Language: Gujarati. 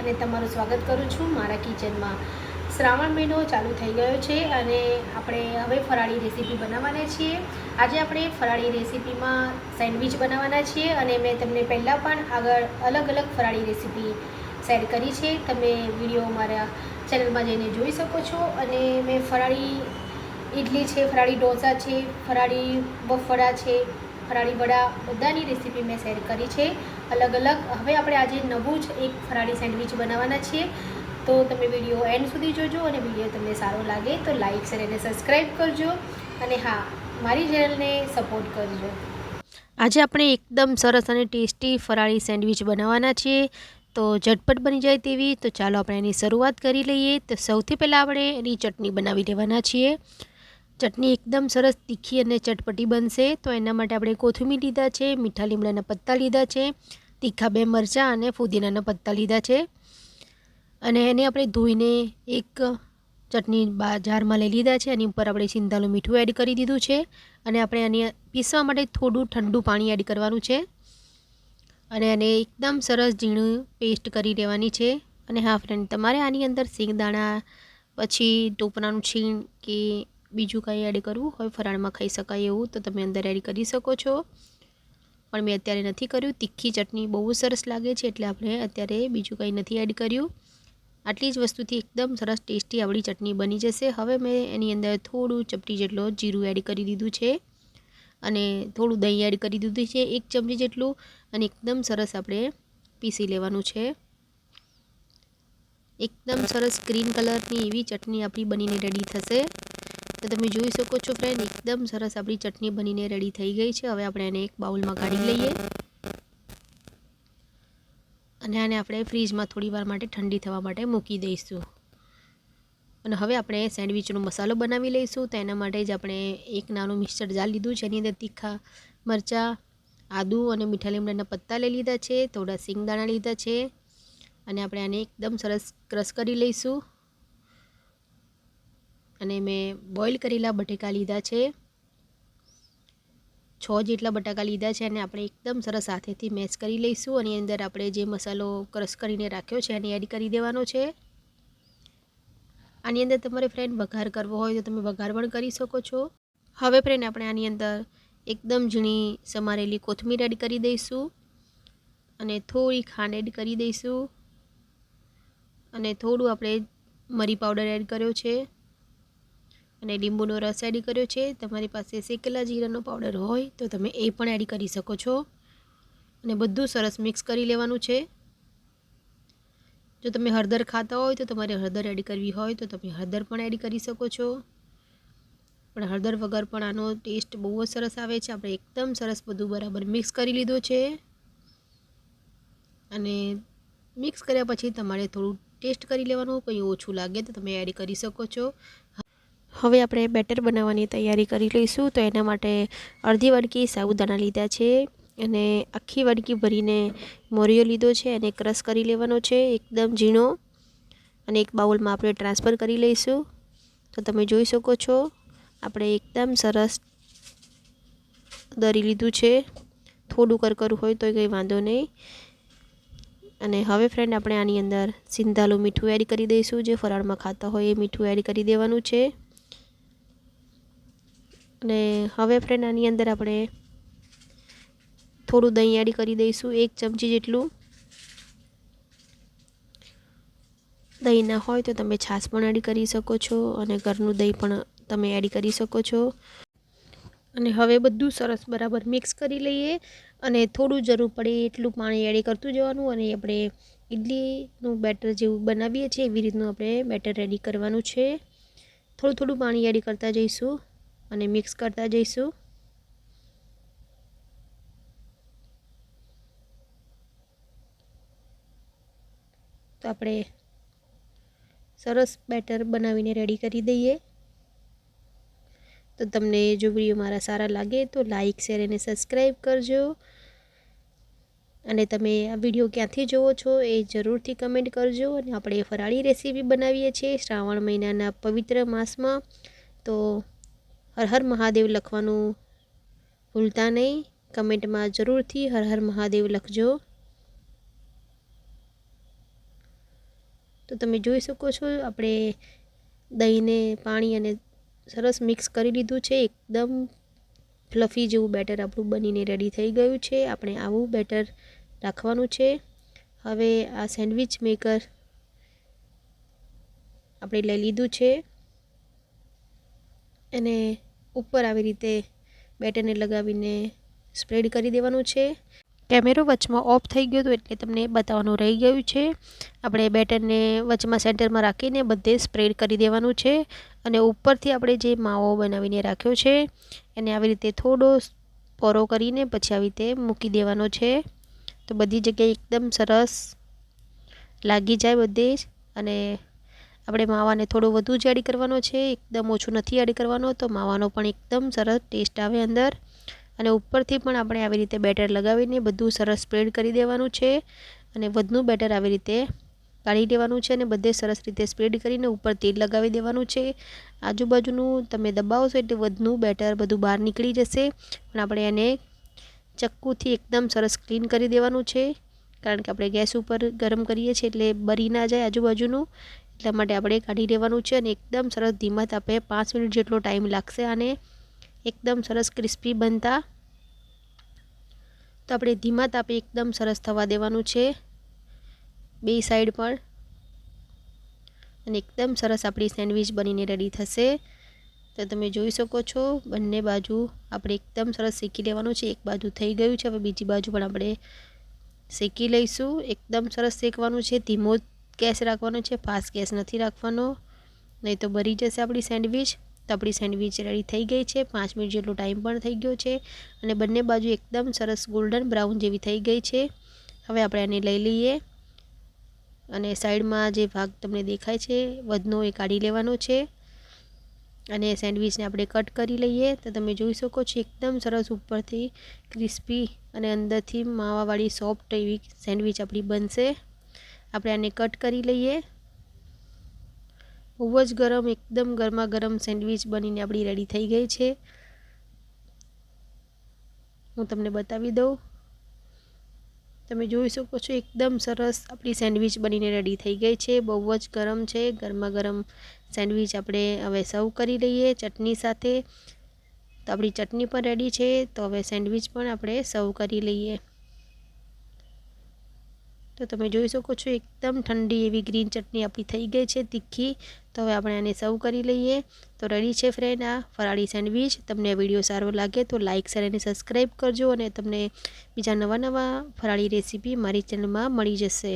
અને તમારું સ્વાગત કરું છું મારા કિચનમાં। શ્રાવણ મહિનો ચાલુ થઈ ગયો છે અને આપણે હવે ફરાળી રેસીપી બનાવવાના છીએ। આજે આપણે ફરાળી રેસીપીમાં સેન્ડવિચ બનાવવાના છીએ અને મેં તમને પહેલાં પણ આગળ અલગ અલગ ફરાળી રેસીપી શેર કરી છે। તમે વિડીયો મારા ચેનલમાં જઈને જોઈ શકો છો। અને મેં ફરાળી ઇડલી છે, ફરાળી ઢોસા છે, ફરાળી બફળા છે, ફરાળી વડા બધાની રેસીપી મેં શેર કરી છે અલગ અલગ। હવે આપણે આજે નવું જ એક ફરાળી સેન્ડવિચ બનાવવાના છીએ, તો તમે વિડીયો એન્ડ સુધી જોજો અને વિડીયો તમને સારો લાગે તો લાઇક શેર અને સબસ્ક્રાઈબ કરજો અને હા, મારી ચેનલને સપોર્ટ કરજો। આજે આપણે એકદમ સરસ અને ટેસ્ટી ફરાળી સેન્ડવિચ બનાવવાના છીએ, તો ઝટપટ બની જાય તેવી। તો ચાલો આપણે એની શરૂઆત કરી લઈએ। તો સૌથી પહેલાં આપણે એની ચટણી બનાવી લેવાના છીએ। ચટણી એકદમ સરસ તીખી અને ચટપટી બનશે, તો એના માટે આપણે કોથમીર લીધા છે, મીઠા લીમડાના પત્તા લીધા છે, તીખા 2 મરચાં અને ફુદીનાના પત્તા લીધા છે અને એને આપણે ધોઈને એક ચટણી જારમાં લઈ લીધા છે। એની ઉપર આપણે સિંધાલું મીઠું એડ કરી દીધું છે અને આપણે આને પીસવા માટે થોડું ઠંડુ પાણી એડ કરવાનું છે અને એને એકદમ સરસ ઝીણું પેસ્ટ કરી લેવાની છે। અને હા ફ્રેન્ડ, તમારે આની અંદર સિંગદાણા, પછી ટોપરાનું છીણ કે બીજું કંઈ એડ કરવું હોય ફરાળમાં ખાઈ શકાય એવું તો તમે અંદર એડ કરી શકો છો, પણ મેં અત્યારે નથી કર્યું। તીખી ચટણી બહુ સરસ લાગે છે એટલે આપણે અત્યારે બીજું કંઈ નથી એડ કર્યું। આટલી જ વસ્તુથી એકદમ સરસ ટેસ્ટી આપણી ચટણી બની જશે। હવે મેં એની અંદર થોડું ચપટી જેટલો જીરું એડ કરી દીધું છે અને થોડું દહીં એડ કરી દીધું છે 1 ચમચી જેટલું, અને એકદમ સરસ આપણે પીસી લેવાનું છે। એકદમ સરસ ગ્રીન કલરની એવી ચટણી આપણી બનીને રેડી થશે। તો તમે જોઈ શકો છો ફ્રેન્ડ, એકદમ સરસ આપણી ચટણી બનીને રેડી થઈ ગઈ છે। હવે આપણે એને એક બાઉલમાં કાઢી લઈએ અને આને આપણે ફ્રીજમાં થોડી વાર માટે ઠંડી થવા માટે મૂકી દઈશું। અને હવે આપણે સેન્ડવિચનો મસાલો બનાવી લઈશું। તો એના માટે જ આપણે એક નાનું મિક્સર જાર લીધું છે, એની અંદર તીખા મરચાં, આદુ અને મીઠા લીમડાના પત્તા લઈ લીધા છે, થોડા સિંગદાણા લીધા છે અને આપણે આને એકદમ સરસ ક્રશ કરી લઈશું। અને મેં બોઇલ કરેલા બટેકા લીધા છે, 6 જેટલા બટાકા લીધા છે અને આપણે એકદમ સરસ હાથેથી મેશ કરી લઈશું અને એની અંદર આપણે જે મસાલો ક્રશ કરીને રાખ્યો છે એને એડ કરી દેવાનો છે। આની અંદર તમારે ફ્રેન્ડ વઘાર કરવો હોય તો તમે વઘાર પણ કરી શકો છો। હવે ફ્રેન્ડ આપણે આની અંદર એકદમ ઝીણી સમારેલી કોથમીર એડ કરી દઈશું અને થોડી ખાંડ એડ કરી દઈશું અને થોડું આપણે મરી પાવડર એડ કર્યો છે અને લીંબુનો રસ એડ કર્યો છે। તમારી પાસે શેકેલા જીરાનો પાવડર હોય તો તમે એ પણ એડ કરી શકો છો અને બધું સરસ મિક્સ કરી લેવાનું છે। જો તમે હળદર ખાતા હોય તો તમારે હળદર એડ કરવી હોય તો તમે હળદર પણ એડ કરી શકો છો, પણ હળદર વગર પણ આનો ટેસ્ટ બહુ જ સરસ આવે છે। આપણે એકદમ સરસ બધું બરાબર મિક્સ કરી લીધું છે અને મિક્સ કર્યા પછી તમારે થોડું ટેસ્ટ કરી લેવાનું, કંઈ ઓછું લાગે તો તમે એડ કરી શકો છો। હવે આપણે બેટર બનાવવાની તૈયારી કરી લઈશું। તો એના માટે અડધી વાડકી સાબુદાણા લીધા છે અને આખી વાડકી ભરીને મોરિયો લીધો છે અને ક્રશ કરી લેવાનો છે એકદમ ઝીણો, અને એક બાઉલમાં આપણે ટ્રાન્સફર કરી લઈશું। તો તમે જોઈ શકો છો આપણે એકદમ સરસ દરી લીધું છે, થોડું કરકરું હોય તો કંઈ વાંધો નહીં। અને હવે ફ્રેન્ડ આપણે આની અંદર સિંધાલું મીઠું એડ કરી દઈશું, જે ફરાળમાં ખાતા હોય એ મીઠું એડ કરી દેવાનું છે। અને હવે ફ્રેન્ડ આની અંદર આપણે થોડું દહીં એડ કરી દઈશું 1 ચમચી જેટલું। દહીં ના હોય તો તમે છાશ પણ એડ કરી શકો છો અને ઘરનું દહીં પણ તમે એડ કરી શકો છો। અને હવે બધું સરસ બરાબર મિક્સ કરી લઈએ અને થોડું જરૂર પડે એટલું પાણી એડ કરતું જવાનું અને આપણે ઇડલીનું બેટર જેવું બનાવીએ છીએ એવી રીતનું આપણે બેટર રેડી કરવાનું છે। થોડું થોડું પાણી એડ કરતા જઈશું અને મિક્સ કરતા જઈશું। તો આપણે સરસ બેટર બનાવીને રેડી કરી દઈએ। તો તમને જો વિડીયો મારા સારા લાગે તો લાઇક શેર અને સબસ્ક્રાઈબ કરજો અને તમે આ વિડીયો ક્યાંથી જોવો છો એ જરૂરથી કમેન્ટ કરજો। અને આપણે ફરાળી રેસીપી બનાવીએ છીએ શ્રાવણ મહિનાના પવિત્ર માસમાં, તો હર હર મહાદેવ લખવાનું ભૂલતા નહીં। કમેન્ટમાં જરૂરથી હર હર મહાદેવ લખજો। તો તમે જોઈ શકો છો આપણે દહીંને પાણી અને સરસ મિક્સ કરી લીધું છે. એકદમ ફ્લફી જેવું બેટર આપણું બનીને રેડી થઈ ગયું છે. આપણે આવું બેટર રાખવાનું છે. હવે આ સેન્ડવિચ મેકર આપણે લઈ લીધું છે અને ઉપર આવી રીતે બેટરને લગાવીને સ્પ્રેડ કરી દેવાનું છે. કેમેરો વચમાં ઓફ થઈ ગયો હતો એટલે તમને બતાવવાનું રહી ગયું છે. આપણે બેટરને વચમાં સેન્ટરમાં રાખીને બધે સ્પ્રેડ કરી દેવાનું છે અને ઉપરથી આપણે જે માવો બનાવીને રાખ્યો છે એને આવી રીતે થોડો પોરો કરીને પછી આવી રીતે મૂકી દેવાનો છે. તો બધી જગ્યાએ એકદમ સરસ લાગી જાય બધે જ. અને આપણે માવાને થોડો વધુ જ એડ કરવાનો છે, એકદમ ઓછું નથી એડ કરવાનો, તો માવાનો પણ એકદમ સરસ ટેસ્ટ આવે અંદર. અને ઉપરથી પણ આપણે આવી રીતે બેટર લગાવીને બધું સરસ સ્પ્રેડ કરી દેવાનું છે અને વધનું બેટર આવી રીતે કાઢી દેવાનું છે અને બધે સરસ રીતે સ્પ્રેડ કરીને ઉપર તેલ લગાવી દેવાનું છે. આજુબાજુનું તમે દબાવશો એટલે વધનું બેટર બધું બહાર નીકળી જશે. પણ આપણે એને ચક્કુથી એકદમ સરસ ક્લીન કરી દેવાનું છે, કારણ કે આપણે ગેસ ઉપર ગરમ કરીએ છીએ એટલે બળી ના જાય આજુબાજુનું. એટલા માટે આપણે કાઢી લેવાનું છે અને એકદમ સરસ ધીમા તાપે 5 મિનિટ જેટલો ટાઈમ લાગશે આને એકદમ સરસ ક્રિસ્પી બનતા. તો આપણે ધીમા તાપે એકદમ સરસ થવા દેવાનું છે બે સાઈડ પર, અને એકદમ સરસ આપણી સેન્ડવિચ બનીને રેડી થશે. તો તમે જોઈ શકો છો બંને બાજુ આપણે એકદમ સરસ શેકી લેવાનું છે. એક બાજુ થઈ ગયું છે, હવે બીજી બાજુ પણ આપણે શેકી લઈશું. એકદમ સરસ શેકવાનું છે, ધીમો ગેસ રાખવાનો છે, ફાસ્ટ ગેસ નથી રાખવાનો, નહીં તો બળી જશે આપણી સેન્ડવિચ. તો આપણી સેન્ડવિચ રેડી થઈ ગઈ છે. 5 મિનિટ જેટલો ટાઈમ પણ થઈ ગયો છે અને બંને બાજુ એકદમ સરસ ગોલ્ડન બ્રાઉન જેવી થઈ ગઈ છે. હવે આપણે આને લઈ લઈએ અને સાઈડમાં જે ભાગ તમને દેખાય છે વધનો એ કાઢી લેવાનો છે અને સેન્ડવિચને આપણે કટ કરી લઈએ. તો તમે જોઈ શકો છો એકદમ સરસ ઉપરથી ક્રિસ્પી અને અંદરથી માવાવાળી સોફ્ટ એવી સેન્ડવિચ આપણી બનશે. આપણે આને કટ કરી લઈએ. બહુ જ ગરમ, એકદમ ગરમા ગરમ સેન્ડવિચ બનીને આપણી રેડી થઈ ગઈ છે. હું તમને બતાવી દઉં. તમે જોઈ શકો છો એકદમ સરસ આપણી સેન્ડવિચ બનીને રેડી થઈ ગઈ છે. બહુ જ ગરમ છે. ગરમા ગરમ સેન્ડવિચ આપણે હવે સર્વ કરી લઈએ ચટણી સાથે. તો આપણી ચટણી પણ રેડી છે. તો હવે સેન્ડવિચ પણ આપણે સર્વ કરી લઈએ. તો તમે જોઈ શકો છો એકદમ ઠંડી એવી ગ્રીન ચટણી આપણી થઈ ગઈ છે તીખી. તો હવે આપણે આને સર્વ કરી લઈએ. તો રેડી છે ફ્રેન્ડ આ ફરાળી સેન્ડવિચ. તમને આ વિડીયો સારો લાગે તો લાઇક, શેર અને સબસ્ક્રાઈબ કરજો અને તમને બીજા નવા ફરાળી રેસીપી મારી ચેનલમાં મળી જશે.